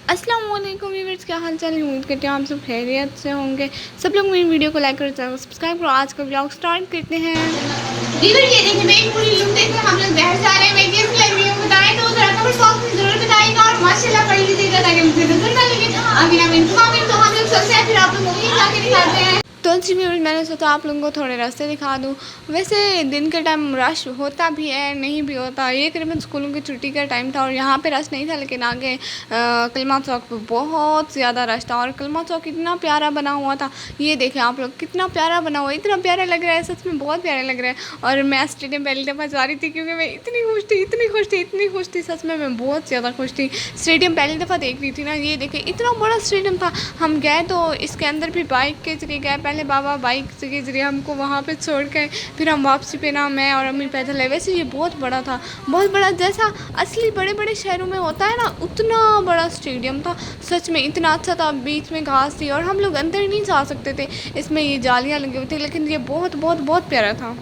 अस्सलाम वालेकुम व्यूअर्स, क्या हाल चाल है। उम्मीद करते हैं आप सब खैरियत से होंगे। सब लोग मेरी वीडियो को लाइक करो, चैनल सब्सक्राइब करो। आज का ब्लॉग स्टार्ट करते हैं। व्यूअर ये देखिए, मैं पूरी लुक देखिए, हम लोग बाहर जा रहे हैं। मैं कैसी लग रही हूँ बताएं तो जरा कमेंट बॉक्स में जरूर बताइएगा और माशाल्लाह पढ़ लीजिएगा ताकि मुझे नजर ना लगे। अभी हम तो हम लोग चलते हैं, फिर आप लोग मूवी जाके दिखाते हैं। तो जी व्यूअर्स, मैंने सोचा आप लोगों को थोड़े रास्ते दिखा दूँ। वैसे दिन के टाइम रश होता भी है, नहीं भी होता। ये करीबन स्कूलों की छुट्टी का टाइम था और यहाँ पे रश नहीं था, लेकिन आगे कलमा चौक पे बहुत ज़्यादा रश था। और कलमा चौक इतना प्यारा बना हुआ था, ये देखें आप लोग, कितना प्यारा बना हुआ है, इतना प्यारा लग रहा है, सच में बहुत प्यारा लग रहा है। और मैं स्टेडियम पहली दफ़ा जा रही थी क्योंकि मैं इतनी खुश थी, इतनी खुश थी, इतनी खुश थी, सच में मैं बहुत ज़्यादा खुश थी। स्टेडियम पहली दफ़ा देख रही थी ना, ये देखें इतना बड़ा स्टेडियम था। हम गए तो इसके अंदर भी बाइक के जरिए गए। पहले बाबा बाइक के जरिए हमको वहाँ पे छोड़ के फिर हम वापसी पे ना मैं और अम्मी पैदल है। वैसे ये बहुत बड़ा था, बहुत बड़ा, जैसा असली बड़े बड़े शहरों में होता है ना, उतना बड़ा स्टेडियम था। सच में इतना अच्छा था। बीच में घास थी और हम लोग अंदर नहीं जा सकते थे, इसमें ये जालियाँ लगी हुई थी, लेकिन ये बहुत बहुत बहुत प्यारा था।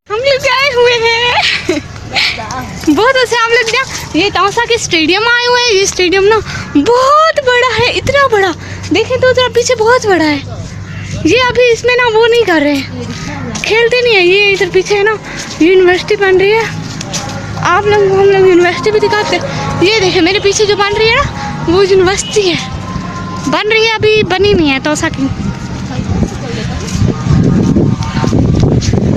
हम लोग आए हुए हैं बहुत अच्छा। हम लोग ना ये तौसा के स्टेडियम आए हुए हैं। ये स्टेडियम ना बहुत बड़ा है, इतना बड़ा, देखें तो जरा पीछे बहुत बड़ा है। ये अभी इसमें ना वो नहीं कर रहे हैं, खेलते नहीं है। ये इधर पीछे है ना यूनिवर्सिटी बन रही है। आप लोग हम लोग यूनिवर्सिटी भी दिखाते हैं। ये देखें मेरे पीछे जो बन रही है ना, वो यूनिवर्सिटी है, बन रही है, अभी बनी नहीं है तौसा की।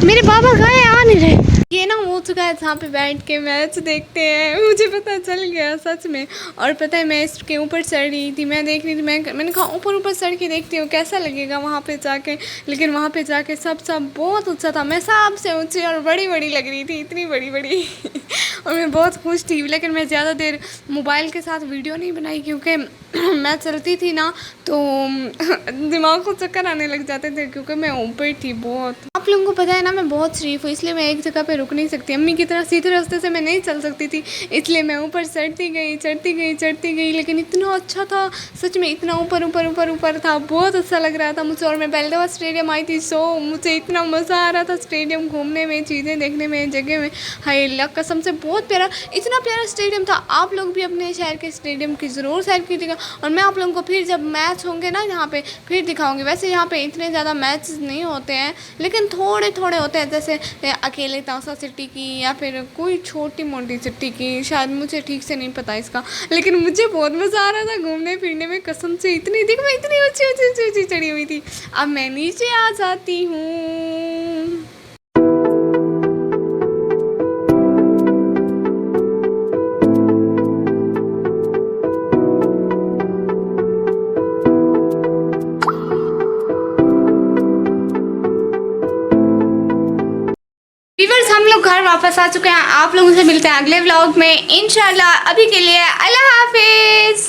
मेरे बाबा गए, आ नहीं रहे। ये ना हो चुका है जहाँ पे बैठ के मैच देखते हैं। मुझे पता चल गया सच में। और पता है मैं इसके ऊपर चढ़ रही थी, मैं देख रही थी, मैंने कहा ऊपर ऊपर चढ़ के देखती हूँ कैसा लगेगा वहाँ पे जाके। लेकिन वहाँ पे जाके सब बहुत अच्छा था। मैं सबसे ऊँची और बड़ी बड़ी लग रही थी, इतनी बड़ी बड़ी और मैं बहुत खुश थी। लेकिन मैं ज़्यादा देर मोबाइल के साथ वीडियो नहीं बनाई क्योंकि मैं चलती थी ना तो दिमाग को चक्कर आने लग जाते थे क्योंकि मैं ऊपर थी बहुत। आप लोगों को पता है ना मैं बहुत शरीफ हूँ, इसलिए मैं एक जगह पे रुक नहीं सकती। अम्मी की तरह सीधे रास्ते से मैं नहीं चल सकती थी, इसलिए मैं ऊपर चढ़ती गई चढ़ती गई चढ़ती गई। लेकिन इतना अच्छा था सच में, इतना ऊपर ऊपर ऊपर ऊपर था, बहुत अच्छा लग रहा था मुझे। और मैं पहले दफ़ा स्टेडियम आई थी, सो मुझे इतना मज़ा आ रहा था स्टेडियम घूमने में, चीज़ें देखने में, जगह में। हाय अल्लाह कसम से बहुत प्यारा, इतना प्यारा स्टेडियम था। आप लोग भी अपने शहर के स्टेडियम की ज़रूर सैर कीजिएगा। और मैं आप लोगों को फिर जब मैच होंगे ना यहाँ पे फिर दिखाऊंगी। वैसे यहाँ पे इतने ज़्यादा मैच नहीं होते हैं, लेकिन थोड़े थोड़े होते हैं, जैसे अकेले तौसा सिटी की या फिर कोई छोटी मोटी सिटी की, शायद मुझे ठीक से नहीं पता इसका। लेकिन मुझे बहुत मज़ा आ रहा था घूमने फिरने में, कसम से। इतनी देख, मैं इतनी ऊँची ऊँची ऊँची ऊँची चढ़ी हुई थी। अब मैं नीचे आ जाती हूँ। व्यूअर्स, हम लोग घर वापस आ चुके हैं। आप लोगों से मिलते हैं अगले व्लॉग में इंशाल्लाह। अभी के लिए अल्लाह हाफिज़।